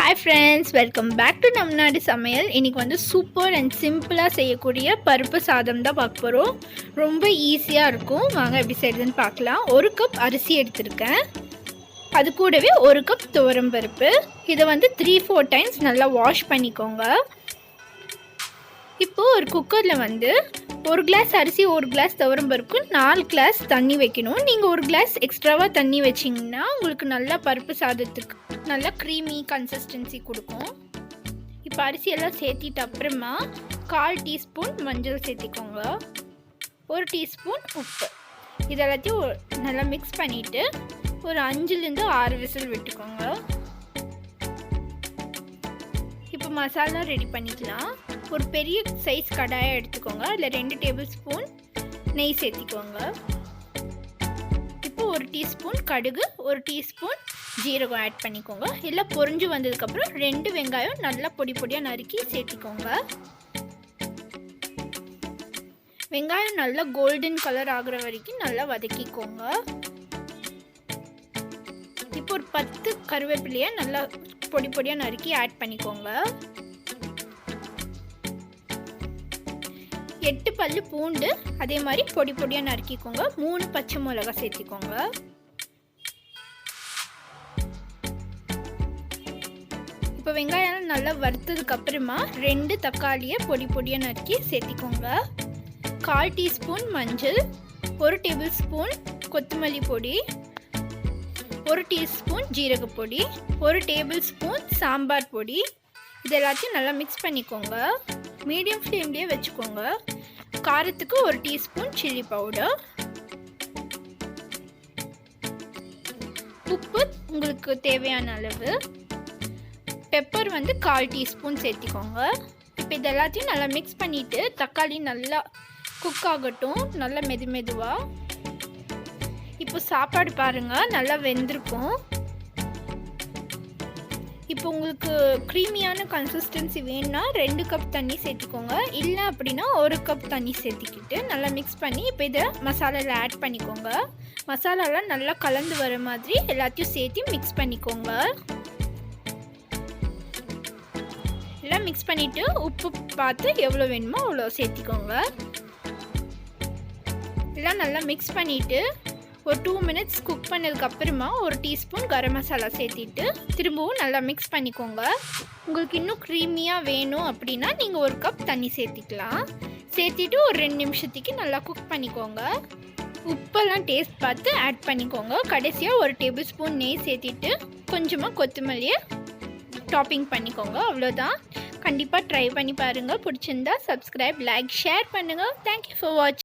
Hi friends, welcome back to NamNaadu Samayal. இன்னைக்கு வந்து super and சிம்பிளாக செய்யக்கூடிய பருப்பு சாதம் தான் பார்க்க போகிறோம். ரொம்ப ஈஸியாக இருக்கும். வாங்க எப்படி செய்யுதுன்னு பார்க்கலாம். 1 கப் அரிசி எடுத்திருக்கேன். அது கூடவே 1 கப் துவரம் பருப்பு. இதை வந்து 3-4 டைம்ஸ் நல்லா வாஷ் பண்ணிக்கோங்க. இப்போது ஒரு குக்கரில் வந்து 1 கிளாஸ் அரிசி 1 கிளாஸ் துவரம் பருப்பு 4 கிளாஸ் தண்ணி வைக்கணும். நீங்கள் 1 கிளாஸ் எக்ஸ்ட்ராவாக தண்ணி வச்சிங்கன்னா உங்களுக்கு நல்லா பருப்பு சாதத்துக்கு நல்லா க்ரீமி கன்சிஸ்டன்சி கொடுக்கும். இப்போ அரிசியெல்லாம் சேர்த்திட்டு அப்புறமா 1/4 டீஸ்பூன் மஞ்சள் சேர்த்திக்கோங்க, 1 டீஸ்பூன் உப்பு. இதெல்லாத்தையும் நல்லா மிக்ஸ் பண்ணிவிட்டு ஒரு 5லேருந்து 6 விசில் விட்டுக்கோங்க. இப்போ மசாலா ரெடி பண்ணிக்கலாம். ஒரு பெரிய சைஸ் கடாயை எடுத்துக்கோங்க. அதில் 2 டேபிள் ஸ்பூன் நெய் சேர்த்திக்கோங்க. இப்போ 1 டீஸ்பூன் கடுகு, 1 டீஸ்பூன் ஜீரகம் ஆட் பண்ணிக்கோங்க. எல்லாம் பொரிஞ்சு வந்ததுக்கப்புறம் 2 வெங்காயம் நல்லா பொடி பொடியாக நறுக்கி சேர்த்திக்கோங்க. வெங்காயம் நல்லா கோல்டன் கலர் ஆகுற வரைக்கும் நல்லா வதக்கிக்கோங்க. இப்போ ஒரு 10 கருவேப்பிலையை நல்லா பொடி பொடியாக நறுக்கி ஆட் பண்ணிக்கோங்க. 8 பல்லு பூண்டு அதே மாதிரி பொடி பொடியாக நறுக்கிக்கோங்க. 3 பச்சை மிளகாய் சேர்த்திக்கோங்க. இப்போ வெங்காயம் நல்லா வறுத்ததுக்கு அப்புறமா 2 தக்காளியை பொடி பொடியாக நறுக்கி சேர்த்திக்கோங்க. 1/4 டீஸ்பூன் மஞ்சள், 1 டேபிள் ஸ்பூன் கொத்தமல்லி பொடி, 1 டீஸ்பூன் ஜீரகப்பொடி, 1 டேபிள் ஸ்பூன் சாம்பார் பொடி. இது எல்லாத்தையும் நல்லா மிக்ஸ் பண்ணிக்கோங்க. மீடியம் ஃப்ளேம்லேயே வச்சுக்கோங்க. காரத்துக்கு 1 டீஸ்பூன் சில்லி பவுடர், உப்பு உங்களுக்கு தேவையான அளவு, பெப்பர் வந்து 1/4 டீஸ்பூன் சேர்த்திக்கோங்க. இப்போ இது எல்லாத்தையும் நல்லா மிக்ஸ் பண்ணிவிட்டு தக்காளி நல்லா குக் ஆகட்டும், நல்லா மெதுவாக. இப்போ சாப்பாடு பாருங்கள் நல்லா வெந்திருக்கும். இப்போ உங்களுக்கு க்ரீமியான கன்சிஸ்டன்சி வேணும்னா 2 கப் தண்ணி சேர்த்திக்கோங்க. இல்லை அப்படின்னா 1 கப் தண்ணி சேர்த்திக்கிட்டு நல்லா மிக்ஸ் பண்ணி இப்போ இதை மசாலாவில் ஆட் பண்ணிக்கோங்க. மசாலாலாம் நல்லா கலந்து வர மாதிரி எல்லாத்தையும் சேர்த்து மிக்ஸ் பண்ணிக்கோங்க. எல்லாம் மிக்ஸ் பண்ணிவிட்டு உப்பு பார்த்து எவ்வளோ வேணுமோ அவ்வளோ சேர்த்திக்கோங்க. எல்லாம் நல்லா மிக்ஸ் பண்ணிவிட்டு ஒரு 2 மினிட்ஸ் குக் பண்ணதுக்கப்புறமா 1 டீஸ்பூன் கரம் மசாலா சேர்த்திட்டு திரும்பவும் நல்லா மிக்ஸ் பண்ணிக்கோங்க. உங்களுக்கு இன்னும் க்ரீமியாக வேணும் அப்படின்னா நீங்கள் 1 கப் தண்ணி சேர்த்திக்கலாம். சேர்த்திட்டு ஒரு 2 நிமிஷத்துக்கு நல்லா குக் பண்ணிக்கோங்க. உப்பெல்லாம் டேஸ்ட் பார்த்து ஆட் பண்ணிக்கோங்க. கடைசியாக 1 டேபிள் ஸ்பூன் நெய் சேர்த்திட்டு கொஞ்சமாக கொத்தமல்லியை டாப்பிங் பண்ணிக்கோங்க. அவ்வளோதான். கண்டிப்பாக ட்ரை பண்ணி பாருங்கள். பிடிச்சிருந்தா சப்ஸ்கிரைப், லைக், ஷேர் பண்ணுங்கள். தேங்க்யூ ஃபார் வாட்சிங்.